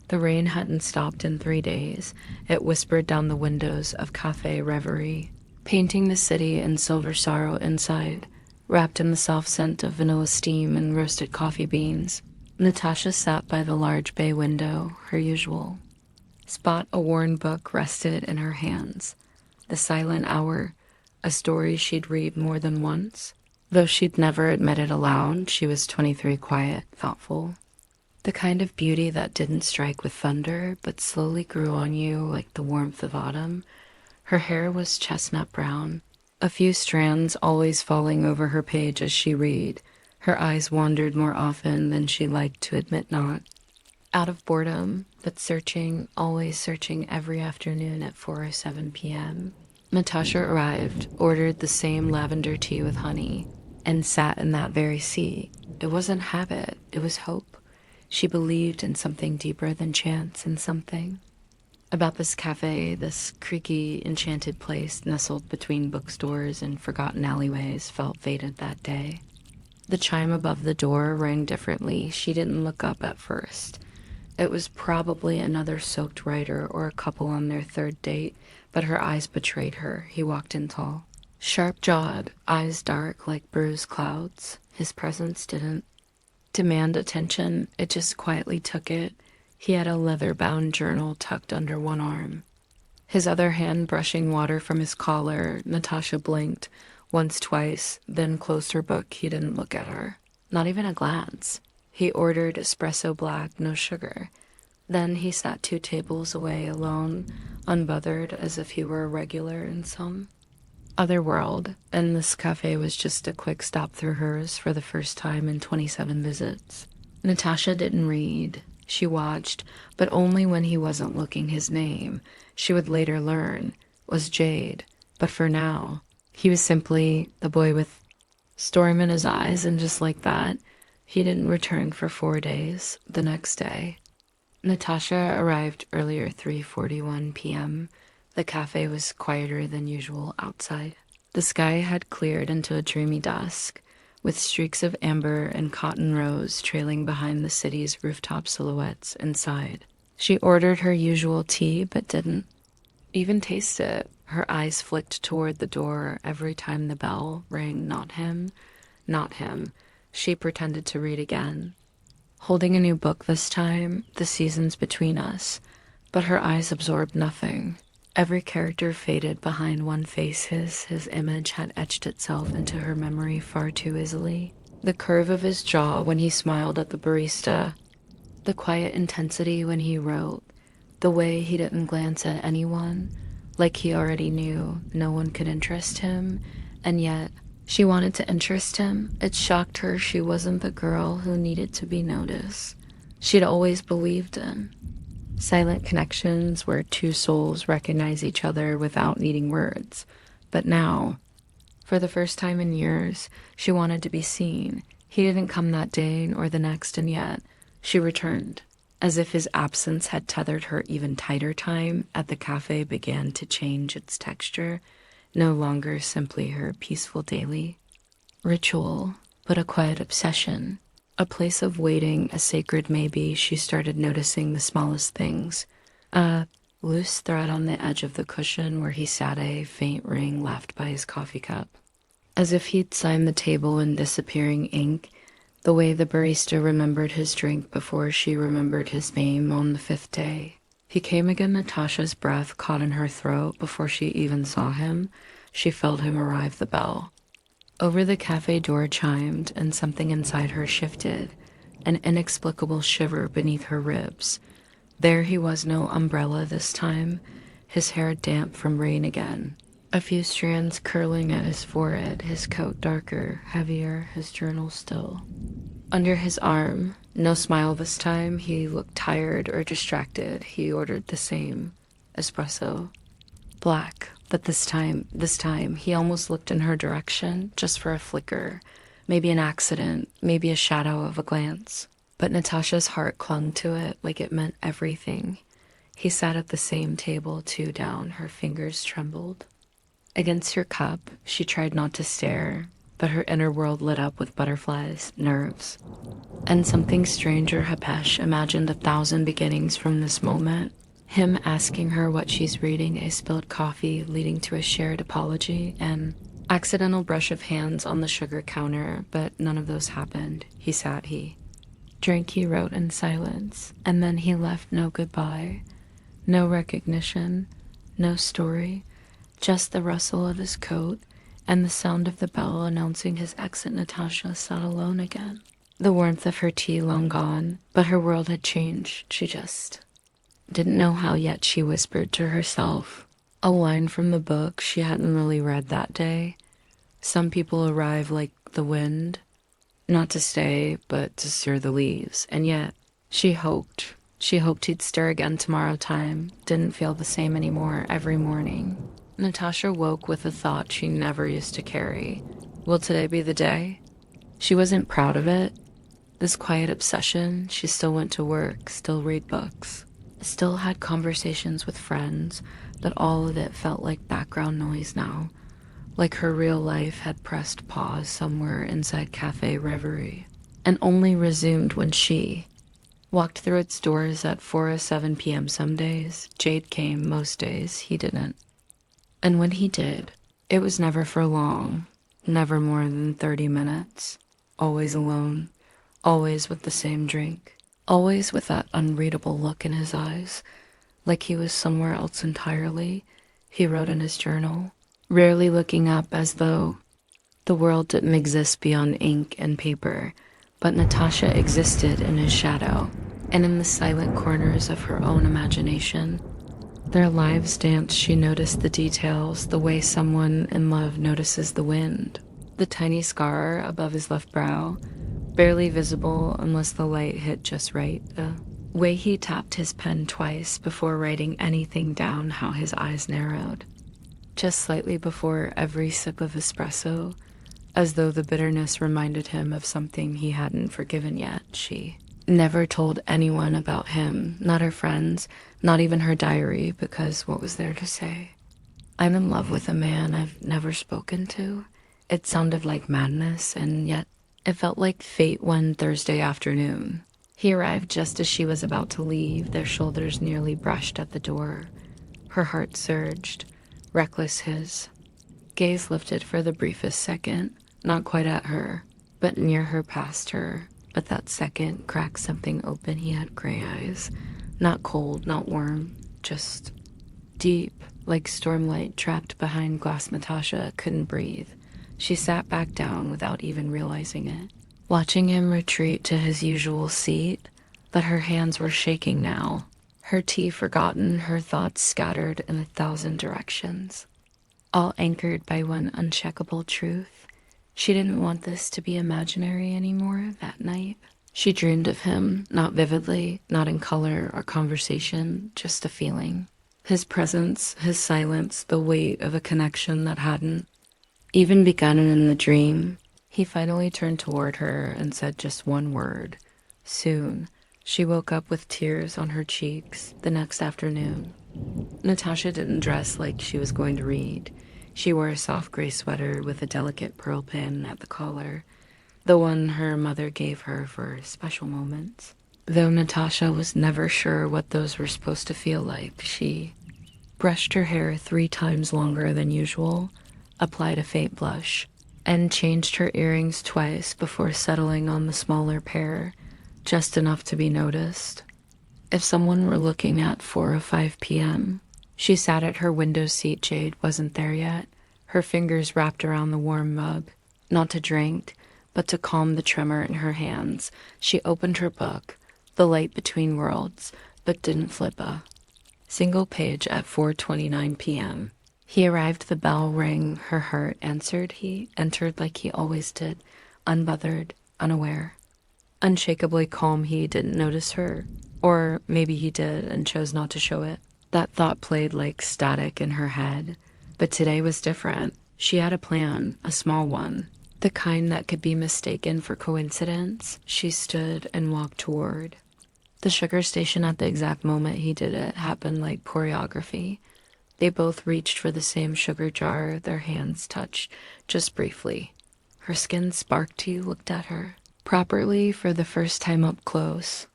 The rain hadn't stopped in 3 days. It whispered down the windows of Café Reverie, painting the city in silver sorrow inside, wrapped in the soft scent of vanilla steam and roasted coffee beans. Natasha sat by the large bay window, her usual spot. A worn book rested in her hands. The Silent Hour, a story she'd read more than once. Though she'd never admit it aloud, she was 23, quiet, thoughtful. The kind of beauty that didn't strike with thunder, but slowly grew on you like the warmth of autumn. Her hair was chestnut brown, a few strands always falling over her page as she read. Her eyes wandered more often than she liked to admit not. Out of boredom, but searching, always searching every afternoon at 4:07 p.m., Natasha arrived, ordered the same lavender tea with honey, and sat in that very seat. It wasn't habit, it was hope. She believed in something deeper than chance, in something about this cafe, this creaky, enchanted place nestled between bookstores and forgotten alleyways, felt fated that day. The chime above the door rang differently. She didn't look up at first. It was probably another soaked writer or a couple on their third date, but her eyes betrayed her. He walked in tall, sharp-jawed, eyes dark like bruised clouds. His presence didn't demand attention, it just quietly took it. He had a leather-bound journal tucked under one arm, his other hand brushing water from his collar. Natasha blinked, once, twice, then closed her book. He didn't look at her. Not even a glance. He ordered espresso black, no sugar. Then he sat 2 tables away, alone, unbothered, as if he were a regular in some other world, and this cafe was just a quick stop through hers for the first time in 27 visits. Natasha didn't read. She watched, but only when he wasn't looking. His name, she would later learn, was Jade, but for now, he was simply the boy with storm in his eyes, and just like that, he didn't return for 4 days. The next day, Natasha arrived earlier, 3:41 p.m. The cafe was quieter than usual outside. The sky had cleared into a dreamy dusk, with streaks of amber and cotton rose trailing behind the city's rooftop silhouettes inside. She ordered her usual tea, but didn't even taste it. Her eyes flicked toward the door every time the bell rang. Not him, not him. She pretended to read again, holding a new book this time, The Seasons Between Us, but her eyes absorbed nothing. Every character faded behind one face. His image had etched itself into her memory far too easily. The curve of his jaw when he smiled at the barista, the quiet intensity when he wrote, the way he didn't glance at anyone, like he already knew no one could interest him, and yet she wanted to interest him. It shocked her she wasn't the girl who needed to be noticed. She'd always believed in silent connections where 2 souls recognize each other without needing words. But now, for the first time in years, she wanted to be seen. He didn't come that day or the next, and yet she returned, as if his absence had tethered her even tighter. Time at the cafe began to change its texture, no longer simply her peaceful daily ritual, but a quiet obsession. A place of waiting, a sacred maybe. She started noticing the smallest things. A loose thread on the edge of the cushion where he sat, a faint ring left by his coffee cup, as if he'd signed the table in disappearing ink, the way the barista remembered his drink before she remembered his name on the 5th day. He came again. Natasha's breath caught in her throat before she even saw him. She felt him arrive. The bell over the cafe door chimed, and something inside her shifted, an inexplicable shiver beneath her ribs. There he was, no umbrella this time, his hair damp from rain again, a few strands curling at his forehead, his coat darker, heavier, his journal still under his arm. No smile this time. He looked tired or distracted. He ordered the same espresso black. But this time, he almost looked in her direction, just for a flicker, maybe an accident, maybe a shadow of a glance. But Natasha's heart clung to it like it meant everything. He sat at the same table, 2 down. Her fingers trembled against her cup. She tried not to stare. but her inner world lit up with butterflies, nerves, and something stranger. Hapesh imagined 1,000 beginnings from this moment. Him asking her what she's reading, a spilled coffee leading to a shared apology, and accidental brush of hands on the sugar counter, but none of those happened. He drank, he wrote in silence, and then he left. No goodbye, no recognition, no story, just the rustle of his coat and the sound of the bell announcing his exit. Natasha sat alone again. The warmth of her tea long gone, but her world had changed. She just didn't know how yet. She whispered to herself a line from the book she hadn't really read that day. Some people arrive like the wind, not to stay, but to stir the leaves. And yet, she hoped he'd stir again tomorrow time. Didn't feel the same anymore every morning. Natasha woke with a thought she never used to carry. Will today be the day? She wasn't proud of it. This quiet obsession. She still went to work, still read books, still had conversations with friends, but all of it felt like background noise now. Like her real life had pressed pause somewhere inside Café Reverie, and only resumed when she walked through its doors at 4 or 7 p.m. Some days. Jade came, most days he didn't. And when he did, it was never for long, never more than 30 minutes, always alone, always with the same drink, always with that unreadable look in his eyes, like he was somewhere else entirely. He wrote in his journal, rarely looking up, as though the world didn't exist beyond ink and paper, but Natasha existed in his shadow and in the silent corners of her own imagination. Their lives danced. She noticed the details, the way someone in love notices the wind, the tiny scar above his left brow, barely visible unless the light hit just right, the way he tapped his pen twice before writing anything down, how his eyes narrowed just slightly before every sip of espresso, as though the bitterness reminded him of something he hadn't forgiven yet. She never told anyone about him, not her friends, not even her diary, because what was there to say? I'm in love with a man I've never spoken to. It sounded like madness, and yet it felt like fate. One Thursday afternoon, he arrived just as she was about to leave. Their shoulders nearly brushed at the door. Her heart surged, reckless. His gaze lifted for the briefest second, not quite at her, but near her, past her. But that second cracked something open. He had gray eyes, not cold, not warm, just deep, like stormlight trapped behind glass. Natasha couldn't breathe. She sat back down without even realizing it, watching him retreat to his usual seat, but her hands were shaking now. Her tea forgotten, her thoughts scattered in 1,000 directions, all anchored by one uncheckable truth. She didn't want this to be imaginary anymore. That night, she dreamed of him, not vividly, not in color or conversation, just a feeling. His presence, his silence, the weight of a connection that hadn't even begun in the dream. He finally turned toward her and said just one word, soon. She woke up with tears on her cheeks the next afternoon. Natasha didn't dress like she was going to read. She wore a soft gray sweater with a delicate pearl pin at the collar, the one her mother gave her for special moments. Though Natasha was never sure what those were supposed to feel like, she brushed her hair 3 times longer than usual, applied a faint blush, and changed her earrings twice before settling on the smaller pair, just enough to be noticed. If someone were looking at 4 or 5 p.m., she sat at her window seat. Jade wasn't there yet, her fingers wrapped around the warm mug, not to drink, but to calm the tremor in her hands. She opened her book, The Light Between Worlds, but didn't flip a single page at 4:29 p.m. He arrived, the bell rang, her heart answered. He entered like he always did, unbothered, unaware, unshakably calm. He didn't notice her, or maybe he did and chose not to show it. That thought played like static in her head, but today was different. She had a plan, a small one, the kind that could be mistaken for coincidence. She stood and walked toward the sugar station. At the exact moment he did it happened like choreography. They both reached for the same sugar jar. Their hands touched just briefly. Her skin sparked. He looked at her properly for the first time up close.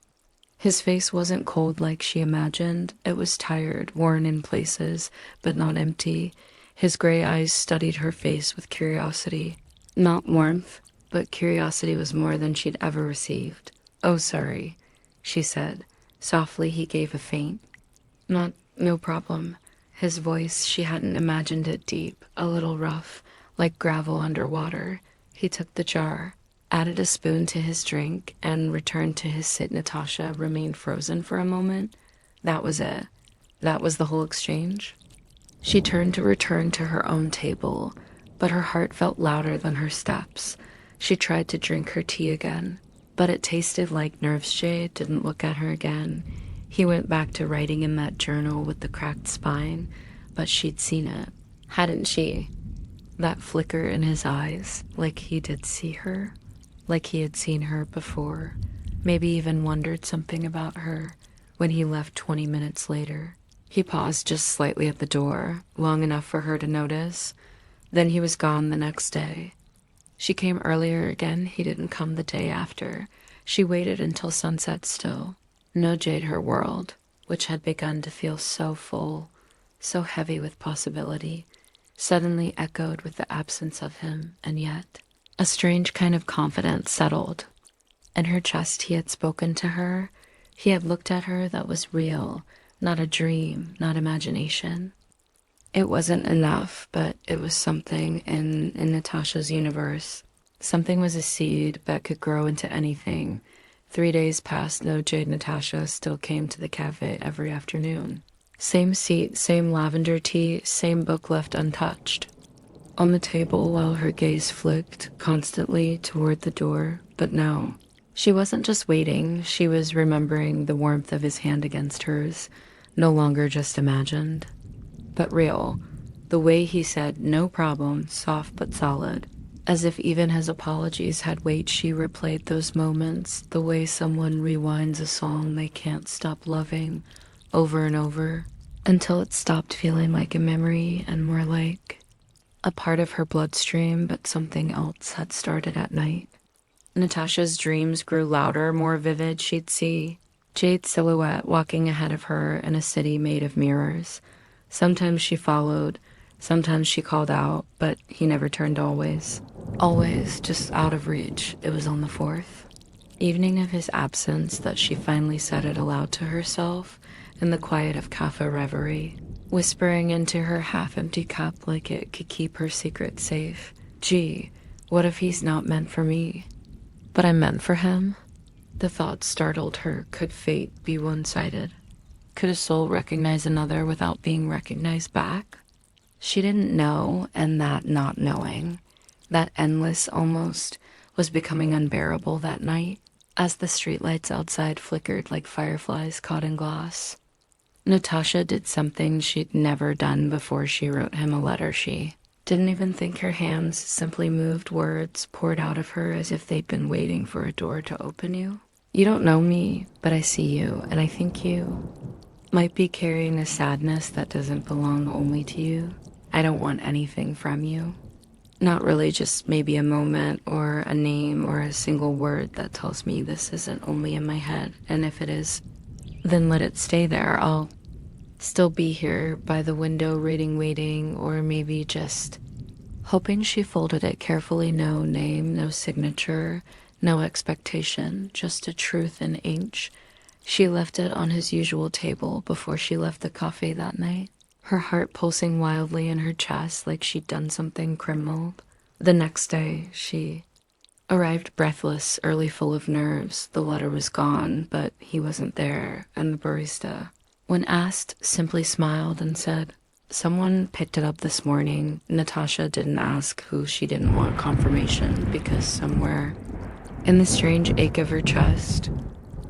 His face wasn't cold like she imagined. It was tired, worn in places, but not empty. His gray eyes studied her face with curiosity. Not warmth, but curiosity was more than she'd ever received. "Oh, sorry," she said. Softly, he gave a faint. No problem." His voice, she hadn't imagined it deep, a little rough, like gravel underwater. He took the jar, added a spoon to his drink, and returned to his sit. Natasha remained frozen for a moment. That was it. That was the whole exchange. She turned to return to her own table, but her heart felt louder than her steps. She tried to drink her tea again, but it tasted like nerves. Jay didn't look at her again. He went back to writing in that journal with the cracked spine, but she'd seen it, hadn't she? That flicker in his eyes, like he did see her, like he had seen her before, maybe even wondered something about her when he left 20 minutes later. He paused just slightly at the door, long enough for her to notice. Then he was gone the next day. She came earlier again. He didn't come the day after. She waited until sunset still. No Jade, her world, which had begun to feel so full, so heavy with possibility, suddenly echoed with the absence of him, and yet a strange kind of confidence settled. In her chest he had spoken to her. He had looked at her that was real, not a dream, not imagination. It wasn't enough, but it was something in Natasha's universe. Something was a seed that could grow into anything. 3 days passed. No Jade. Natasha still came to the cafe every afternoon. Same seat, same lavender tea, same book left untouched on the table while her gaze flicked constantly toward the door. But no, she wasn't just waiting. She was remembering the warmth of his hand against hers, no longer just imagined, but real. The way he said, "No problem," soft but solid. As if even his apologies had weight, she replayed those moments, the way someone rewinds a song they can't stop loving, over and over, until it stopped feeling like a memory and more like a part of her bloodstream. But something else had started at night. Natasha's dreams grew louder, more vivid. She'd see Jade's silhouette walking ahead of her in a city made of mirrors. Sometimes she followed, sometimes she called out, but he never turned always. Always just out of reach. It was on the 4th evening of his absence that she finally said it aloud to herself in the quiet of Café reverie, whispering into her half-empty cup like it could keep her secret safe. Gee, what if he's not meant for me? But I'm meant for him? The thought startled her. Could fate be one-sided? Could a soul recognize another without being recognized back? She didn't know, and that not knowing, that endless almost, was becoming unbearable that night as the streetlights outside flickered like fireflies caught in glass. Natasha did something she'd never done before. She wrote him a letter. She didn't even think. Her hands simply moved. Words poured out of her as if they'd been waiting for a door to open. You don't know me, but I see you, and I think you might be carrying a sadness that doesn't belong only to you. I don't want anything from you. Not really, just maybe a moment or a name or a single word that tells me this isn't only in my head. And if it is, then let it stay there. I'll still be here by the window reading, waiting, or maybe just hoping. She folded it carefully. No name, no signature, no expectation, just a truth in ink. She left it on his usual table before she left the cafe that night, her heart pulsing wildly in her chest like she'd done something criminal. The next day, she arrived breathless, early, full of nerves. The letter was gone, but he wasn't there, and the barista, when asked, simply smiled and said, "Someone picked it up this morning." Natasha didn't ask who. She didn't want confirmation, because somewhere in the strange ache of her chest,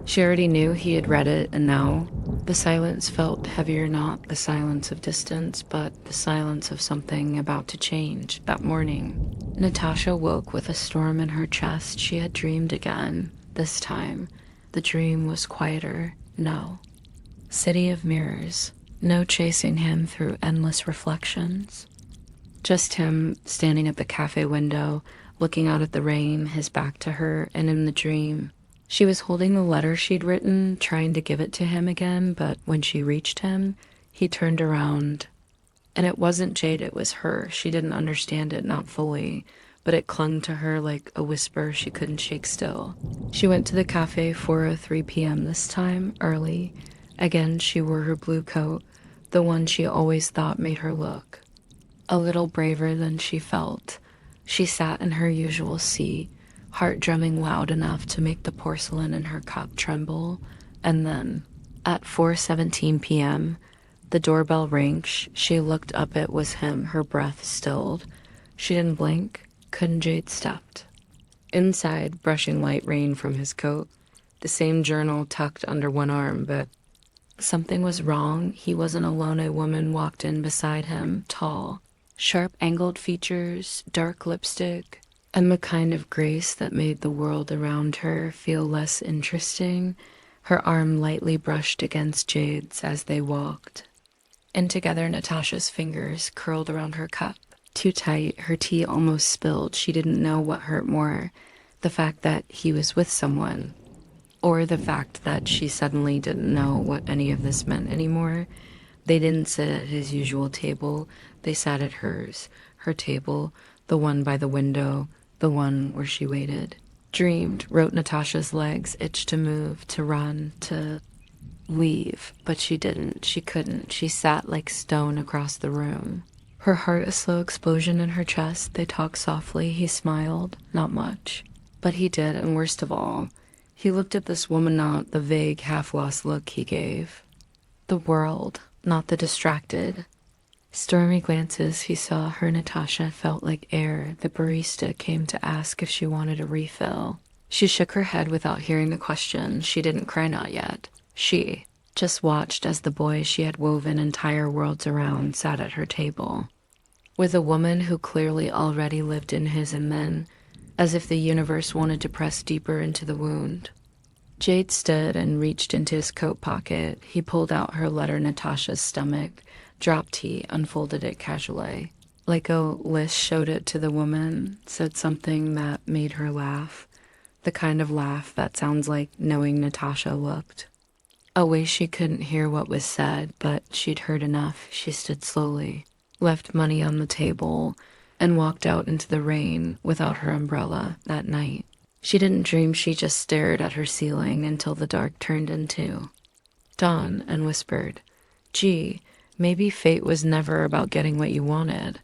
she already knew he had read it, and now the silence felt heavier, not the silence of distance, but the silence of something about to change. That morning, Natasha woke with a storm in her chest. She had dreamed again. This time, the dream was quieter. No city of mirrors, no chasing him through endless reflections. Just him standing at the cafe window, looking out at the rain, his back to her, and in the dream, she was holding the letter she'd written, trying to give it to him again, but when she reached him, he turned around. And it wasn't Jade, it was her. She didn't understand it, not fully, but it clung to her like a whisper she couldn't shake still. She went to the cafe 4:03 p.m. this time, early. Again, she wore her blue coat, the one she always thought made her look a little braver than she felt. She sat in her usual seat, heart drumming loud enough to make the porcelain in her cup tremble, and then, at 4:17 p.m., the doorbell rang. She looked up. It was him, her breath stilled. She didn't blink. Couldn't. Jade stepped. Inside, brushing light rain from his coat, the same journal tucked under one arm, but something was wrong. He wasn't alone. A woman walked in beside him, tall, sharp angled features, dark lipstick, and the kind of grace that made the world around her feel less interesting. Her arm lightly brushed against Jade's as they walked. And together Natasha's fingers curled around her cup. Too tight, her tea almost spilled. She didn't know what hurt more, the fact that he was with someone, or the fact that she suddenly didn't know what any of this meant anymore. They didn't sit at his usual table. They sat at hers, her table, the one by the window, the one where she waited. Dreamed, wrote. Natasha's legs itched to move, to run, to leave, but she didn't. She couldn't. She sat like stone across the room. Her heart a slow explosion in her chest. They talked softly. He smiled. Not much. But he did, and worst of all, he looked at this woman, not the vague, half-lost look he gave. The world, not the distracted. Stormy glances he saw her. Natasha felt like air. The barista came to ask if she wanted a refill. She shook her head without hearing the question. She didn't cry, not yet. She just watched as the boy she had woven entire worlds around sat at her table, with a woman who clearly already lived in his, and then, as if the universe wanted to press deeper into the wound. Jade stood and reached into his coat pocket. He pulled out her letter. Natasha's stomach dropped. He unfolded it casually. Like a list, showed it to the woman, said something that made her laugh, the kind of laugh that sounds like knowing Natasha looked. A way she couldn't hear what was said, but she'd heard enough. She stood slowly, left money on the table, and walked out into the rain without her umbrella that night. She didn't dream. She just stared at her ceiling until the dark turned into dawn and whispered, "Gee, maybe fate was never about getting what you wanted.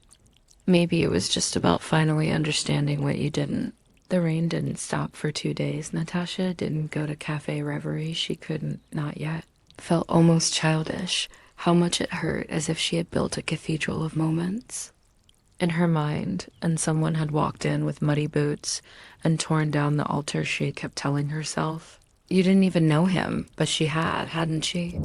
Maybe it was just about finally understanding what you didn't." The rain didn't stop for 2 days. Natasha didn't go to Café Reverie. She couldn't, not yet. Felt almost childish, how much it hurt, as if she had built a cathedral of moments in her mind, and someone had walked in with muddy boots and torn down the altar. She kept telling herself. You didn't even know him, but she had, hadn't she?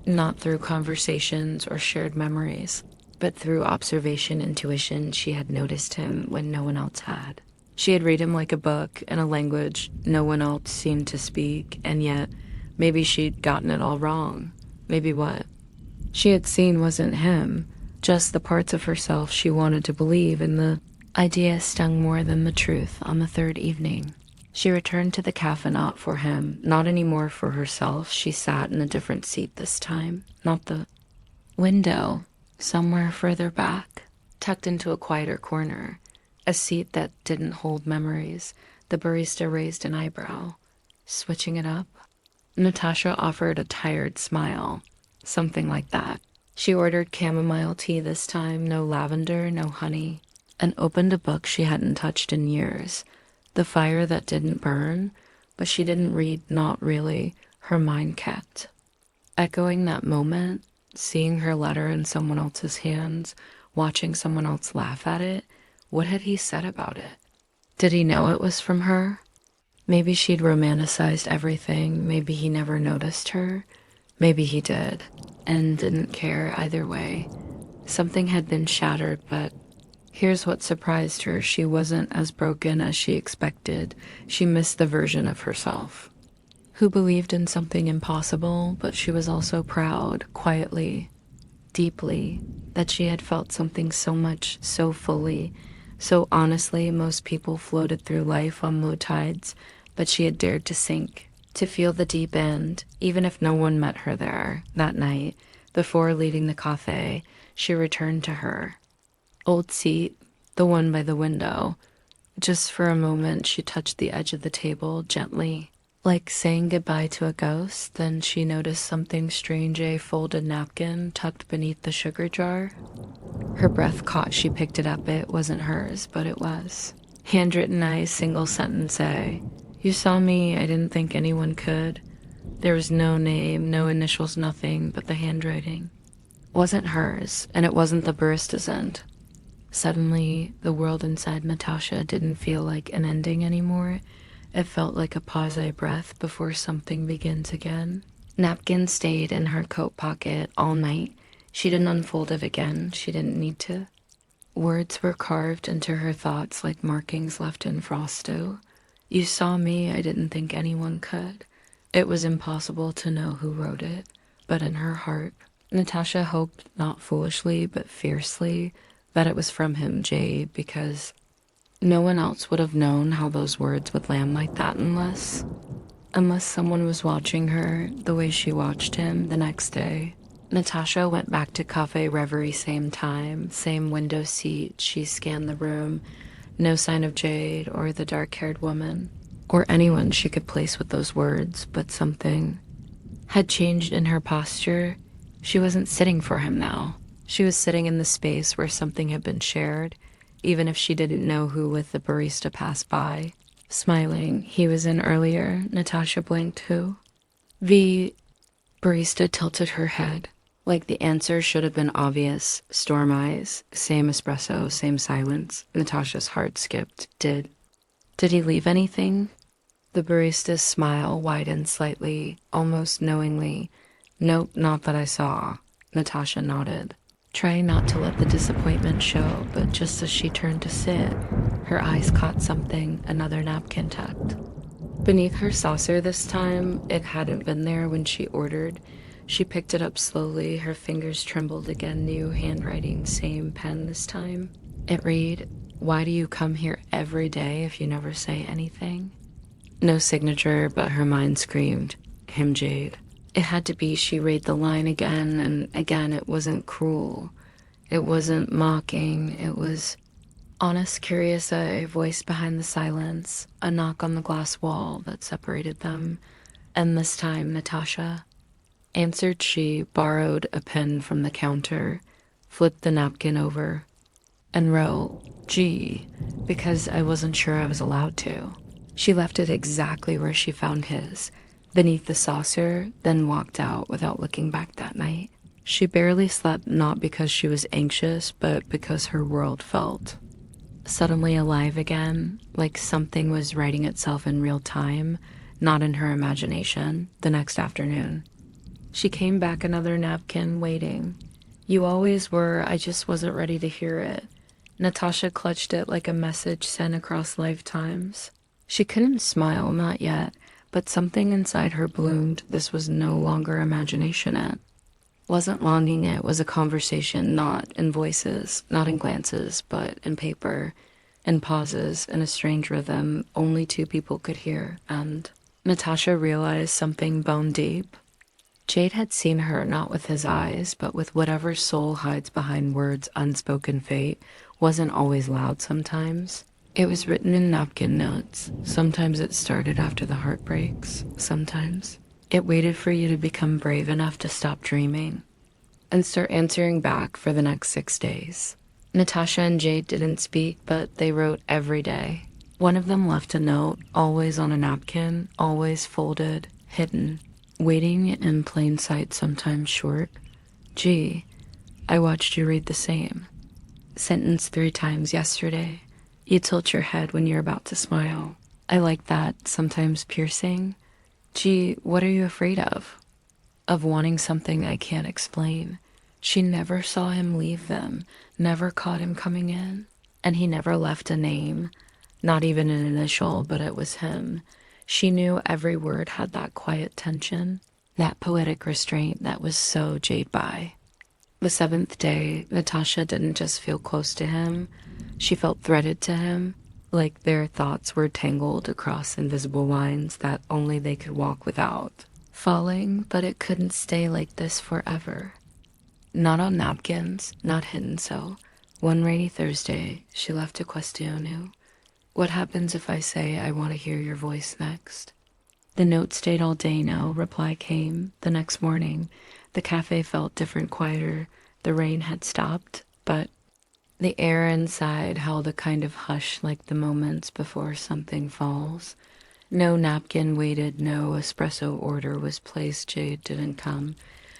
Not through conversations or shared memories, but through observation, intuition. She had noticed him when no one else had. She had read him like a book in a language no one else seemed to speak, and yet maybe she'd gotten it all wrong. Maybe what she had seen wasn't him, just the parts of herself she wanted to believe, and the idea stung more than the truth. On the third evening, she returned to the cafe, not for him, not anymore for herself. She sat in a different seat this time, not the window, somewhere further back, tucked into a quieter corner. A seat that didn't hold memories. The barista raised an eyebrow. Switching it up? Natasha offered a tired smile. Something like that. She ordered chamomile tea this time, no lavender, no honey, and opened a book she hadn't touched in years. The Fire That Didn't Burn, but she didn't read, not really. Her mind kept echoing that moment, seeing her letter in someone else's hands, watching someone else laugh at it. What had he said about it? Did he know it was from her? Maybe she'd romanticized everything. Maybe he never noticed her. Maybe he did, and didn't care either way. Something had been shattered, but here's what surprised her. She wasn't as broken as she expected. She missed the version of herself who believed in something impossible, but she was also proud, quietly, deeply, that she had felt something so much, so fully, So honestly, most people floated through life on low tides, but she had dared to sink, to feel the deep end, even if no one met her there. That night, before leaving the cafe, she returned to her old seat, the one by the window. Just for a moment, she touched the edge of the table gently, like saying goodbye to a ghost. Then she noticed something strange, a folded napkin tucked beneath the sugar jar. Her breath caught. She picked it up. It wasn't hers, but it was. Handwritten, a single sentence, "You saw me, I didn't think anyone could." There was no name, no initials, nothing, but the handwriting wasn't hers, and it wasn't the barista's end. Suddenly, the world inside Natasha didn't feel like an ending anymore. It felt like a pause, a breath before something begins again. Napkin stayed in her coat pocket all night. She didn't unfold it again. She didn't need to. Words were carved into her thoughts like markings left in frost dough. You saw me, I didn't think anyone could. It was impossible to know who wrote it, but in her heart, Natasha hoped, not foolishly but fiercely, that it was from him, Jade, because no one else would have known how those words would land like that unless someone was watching her the way she watched him the next day. Natasha went back to Café Reverie, same time, same window seat. She scanned the room. No sign of Jade or the dark-haired woman, or anyone she could place with those words, but something had changed in her posture. She wasn't sitting for him now. She was sitting in the space where something had been shared, even if she didn't know who with the barista passed by. Smiling, he was in earlier. Natasha blinked. Who? The barista tilted her head, like the answer should have been obvious. Storm eyes, same espresso, same silence. Natasha's heart skipped. Did he leave anything? The barista's smile widened slightly, almost knowingly. Nope, not that I saw. Natasha nodded, trying not to let the disappointment show, but just as she turned to sit, her eyes caught something, another napkin tucked beneath her saucer this time. It hadn't been there when she ordered. She picked it up slowly. Her fingers trembled again. New handwriting, same pen this time. It read, "Why do you come here every day if you never say anything?" No signature, but her mind screamed, him, Jade. It had to be. She read the line again and again. It wasn't cruel. It wasn't mocking. It was honest, curious, a voice behind the silence, a knock on the glass wall that separated them. And this time, Natasha answered. She borrowed a pen from the counter, flipped the napkin over, and wrote, "G," because I wasn't sure I was allowed to. She left it exactly where she found his, beneath the saucer, then walked out without looking back that night. She barely slept, not because she was anxious, but because her world felt suddenly alive again, like something was writing itself in real time, not in her imagination. The next afternoon, she came back, another napkin waiting. "You always were, I just wasn't ready to hear it." Natasha clutched it like a message sent across lifetimes. She couldn't smile, not yet, but something inside her bloomed. This was no longer imagination. It wasn't longing. It was a conversation, not in voices, not in glances, but in paper, in pauses, in a strange rhythm only two people could hear. And Natasha realized something bone deep. Jade had seen her not with his eyes, but with whatever soul hides behind words. Unspoken fate wasn't always loud sometimes. It was written in napkin notes. Sometimes it started after the heartbreaks. Sometimes it waited for you to become brave enough to stop dreaming and start answering back for the next 6 days. Natasha and Jade didn't speak, but they wrote every day. One of them left a note, always on a napkin, always folded, hidden, waiting in plain sight, sometimes short. "Gee, I watched you read the same sentence 3 times yesterday. You tilt your head when you're about to smile. I like that, sometimes piercing. Gee, what are you afraid of?" Of wanting something I can't explain. She never saw him leave them, never caught him coming in. And he never left a name, not even an initial, but it was him. She knew every word had that quiet tension, that poetic restraint that was so Jade by. The 7th day, Natasha didn't just feel close to him. She felt threaded to him, like their thoughts were tangled across invisible lines that only they could walk without. Falling, but it couldn't stay like this forever. Not on napkins, not hidden so. One rainy Thursday, she left a questione. What happens if I say I want to hear your voice next? The note stayed all day no reply came. The next morning, the cafe felt different, quieter. The rain had stopped, but the air inside held a kind of hush like the moments before something falls. No napkin waited, no espresso order was placed. Jade didn't come.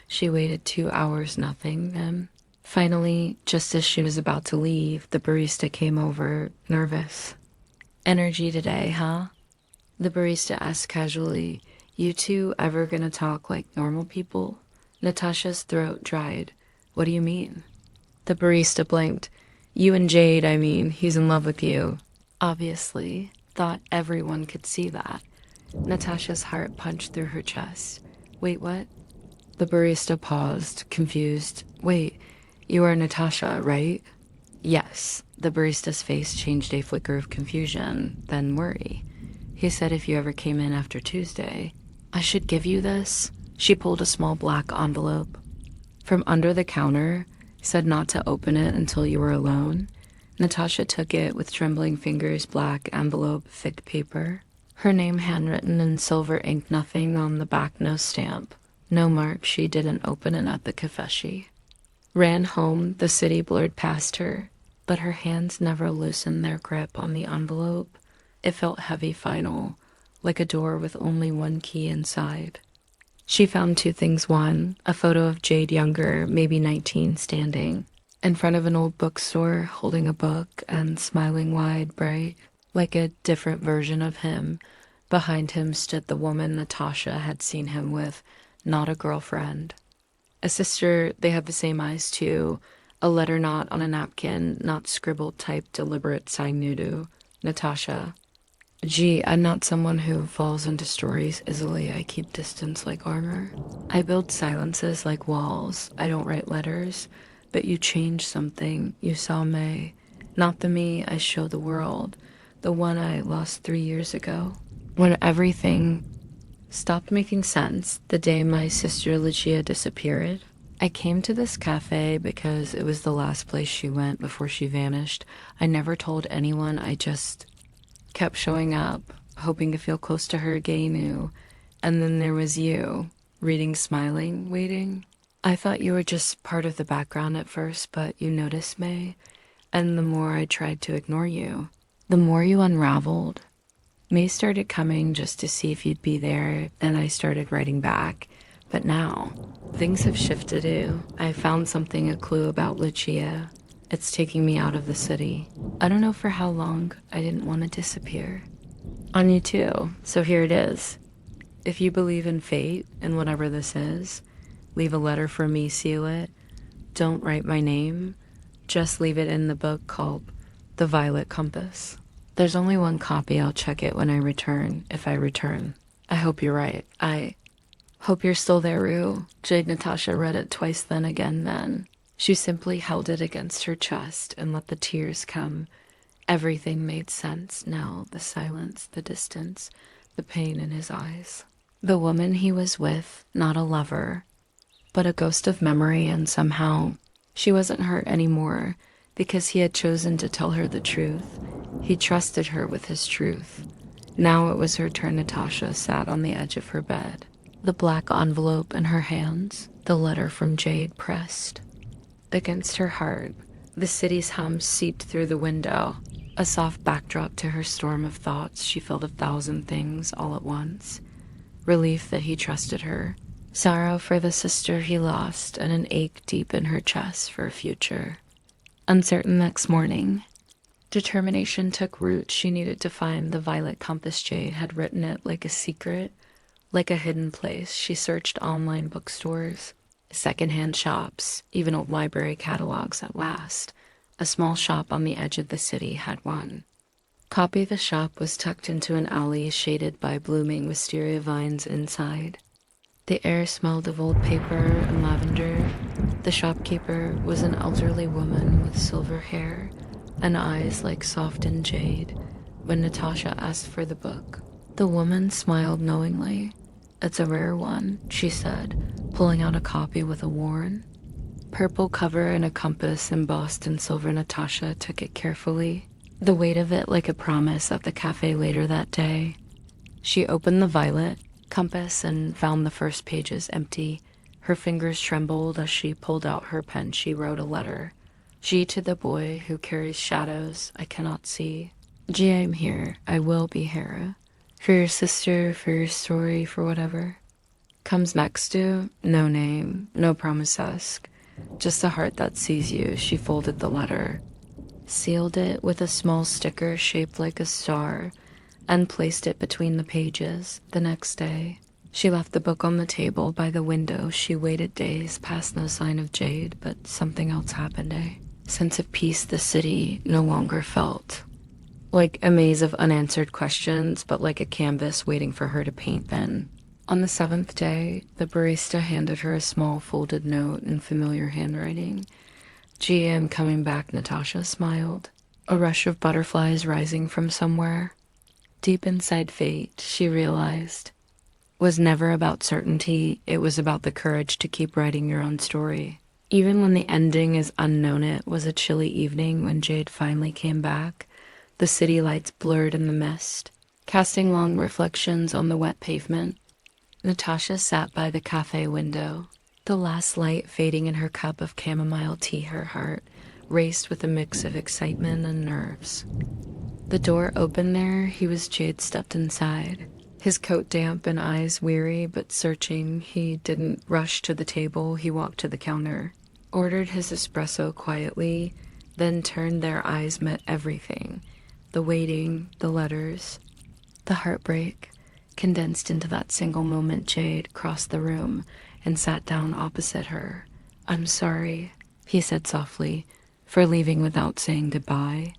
She waited 2 hours, nothing. Then, finally, just as she was about to leave, the barista came over, nervous. Energy today, huh? The barista asked casually, you two ever gonna talk like normal people? Natasha's throat dried. What do you mean? The barista blinked. You and Jade, I mean, he's in love with you. Obviously, thought everyone could see that. Natasha's heart punched through her chest. Wait, what? The barista paused, confused. Wait, you are Natasha, right? Yes. The barista's face changed a flicker of confusion, then worry. He said if you ever came in after Tuesday, I should give you this. She pulled a small black envelope from under the counter, said not to open it until you were alone. Natasha took it with trembling fingers, black envelope, thick paper. Her name handwritten in silver ink, nothing on the back, no stamp. No mark, she didn't open it at the café. Ran home, the city blurred past her, but her hands never loosened their grip on the envelope. It felt heavy, final, like a door with only one key inside. She found two things. One, a photo of Jade younger, maybe 19, standing in front of an old bookstore, holding a book and smiling wide, bright, like a different version of him. Behind him stood the woman Natasha had seen him with, not a girlfriend. A sister, they have the same eyes too. A letter not on a napkin, not scribbled type, deliberate signudo. Natasha. Gee, I'm not someone who falls into stories easily. I keep distance like armor. I build silences like walls. I don't write letters. But you changed something. You saw me. Not the me I show the world. The one I lost 3 years ago. When everything stopped making sense, the day my sister Lucia disappeared. I came to this cafe because it was the last place she went before she vanished. I never told anyone. I just kept showing up, hoping to feel close to her again. And then there was you, reading, smiling, waiting. I thought you were just part of the background at first, but you noticed me. And the more I tried to ignore you, the more you unraveled. May started coming just to see if you'd be there, and I started writing back. But now, things have shifted. I found something, a clue about Lucia. It's taking me out of the city. I don't know for how long. I didn't want to disappear. On you too, so here it is. If you believe in fate, and whatever this is, leave a letter for me, seal it. Don't write my name. Just leave it in the book called The Violet Compass. There's only one copy. I'll check it when I return, if I return. I hope you're right. I hope you're still there, Rue. Jade Natasha read it twice, then again, then. She simply held it against her chest and let the tears come. Everything made sense now, the silence, the distance, the pain in his eyes. The woman he was with, not a lover, but a ghost of memory, and somehow she wasn't hurt anymore because he had chosen to tell her the truth. He trusted her with his truth. Now it was her turn. Natasha sat on the edge of her bed, the black envelope in her hands, the letter from Jade pressed against her heart. The city's hum seeped through the window, a soft backdrop to her storm of thoughts. She felt 1,000 things all at once. Relief that he trusted her, sorrow for the sister he lost, and an ache deep in her chest for a future. Uncertain next morning, determination took root. She needed to find the violet compass. Jade had written it like a secret, like a hidden place. She searched online bookstores, secondhand shops, even old library catalogs. At last, a small shop on the edge of the city had one. Copy. The shop was tucked into an alley shaded by blooming wisteria vines inside. The air smelled of old paper and lavender. The shopkeeper was an elderly woman with silver hair, and eyes like softened jade when Natasha asked for the book. The woman smiled knowingly. "It's a rare one," she said, pulling out a copy with a worn purple cover and a compass embossed in silver. Natasha took it carefully, the weight of it like a promise at the cafe later that day. She opened the violet compass and found the first pages empty. Her fingers trembled as she pulled out her pen. She wrote a letter. G to the boy who carries shadows I cannot see. G, I'm here. I will be Hera. For your sister, for your story, for whatever. Comes next to no name, no promise-esque. Just a heart that sees you. She folded the letter, sealed it with a small sticker shaped like a star, and placed it between the pages. The next day, she left the book on the table by the window. She waited days, past no sign of Jade, but something else happened, Sense of peace the city no longer felt. Like a maze of unanswered questions, but like a canvas waiting for her to paint then. On the 7th day, the barista handed her a small folded note in familiar handwriting. "GM coming back," Natasha smiled, a rush of butterflies rising from somewhere. Deep inside fate, she realized, was never about certainty. It was about the courage to keep writing your own story. Even when the ending is unknown. It was a chilly evening when Jade finally came back. The city lights blurred in the mist, casting long reflections on the wet pavement. Natasha sat by the cafe window, the last light fading in her cup of chamomile tea. Her heart raced with a mix of excitement and nerves. The door opened there. Jade stepped inside, his coat damp and eyes weary but searching. He didn't rush to the table. He walked to the counter, ordered his espresso quietly, then turned. Their eyes met. Everything, the waiting, the letters, the heartbreak, condensed into that single moment. Jade crossed the room and sat down opposite her. "I'm sorry," he said softly, "for leaving without saying goodbye."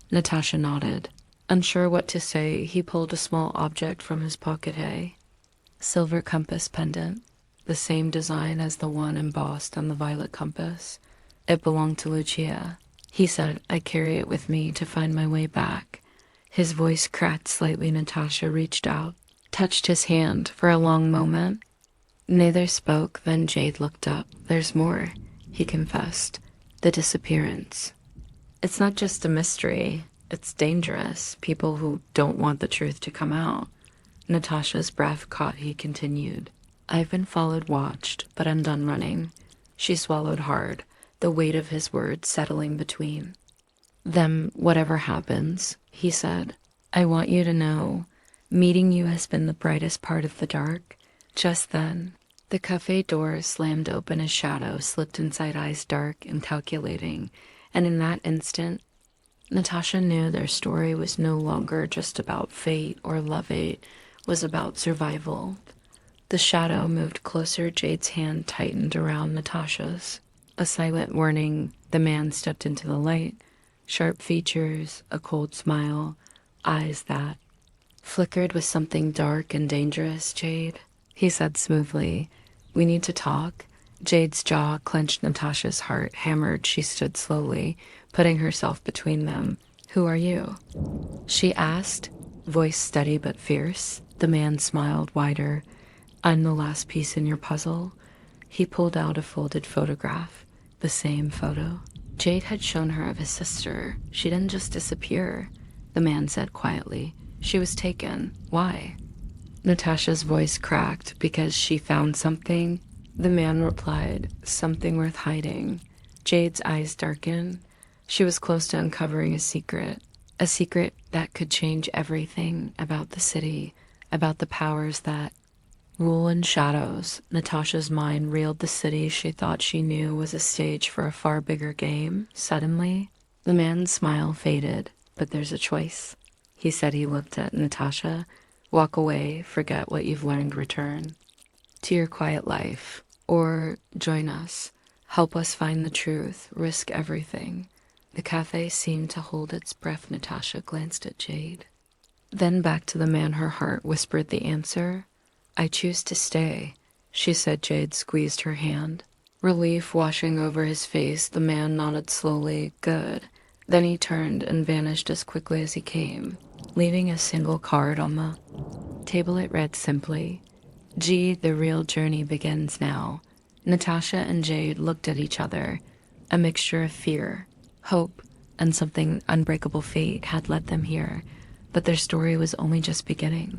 Natasha nodded. Unsure what to say, he pulled a small object from his pocket. Silver compass pendant, the same design as the one embossed on the violet compass. "It belonged to Lucia," he said. "I carry it with me to find my way back." His voice cracked slightly. Natasha reached out, touched his hand. For a long moment, neither spoke. Then Jade looked up. "There's more," he confessed. "The disappearance. It's not just a mystery. It's dangerous. People who don't want the truth to come out." Natasha's breath caught. He continued, "I've been followed, watched, but I'm done running." She swallowed hard, the weight of his words settling between them. "Whatever happens," he said, "I want you to know, meeting you has been the brightest part of the dark." Just then, the cafe door slammed open. A shadow slipped inside, eyes dark and calculating, and in that instant, Natasha knew their story was no longer just about fate or love. It was about survival. The shadow moved closer. Jade's hand tightened around Natasha's. A silent warning. The man stepped into the light. Sharp features, a cold smile, eyes that flickered with something dark and dangerous. "Jade," he said smoothly, "we need to talk." Jade's jaw clenched. Natasha's heart hammered. She stood slowly, putting herself between them. "Who are you?" she asked, voice steady but fierce. The man smiled wider. "I'm the last piece in your puzzle." He pulled out a folded photograph, the same photo Jade had shown her of his sister. "She didn't just disappear," the man said quietly. "She was taken. Why?" Natasha's voice cracked. "Because she found something," the man replied. "Something worth hiding." Jade's eyes darkened. She was close to uncovering a secret that could change everything about the city, about the powers that rule in shadows. Natasha's mind reeled. The city she thought she knew was a stage for a far bigger game. Suddenly, the man's smile faded. "But there's a choice," he said. He looked at Natasha. "Walk away, forget what you've learned, return to your quiet life, or join us, help us find the truth, risk everything." The cafe seemed to hold its breath. Natasha glanced at Jade, then back to the man. Her heart whispered the answer. "I choose to stay," she said. Jade squeezed her hand, relief washing over his face. The man nodded slowly. "Good. Then he turned and vanished as quickly as he came, leaving a single card on the table. It read simply, "G, the real journey begins now." Natasha and Jade looked at each other. A mixture of fear, hope, and something unbreakable fate had led them here, but their story was only just beginning.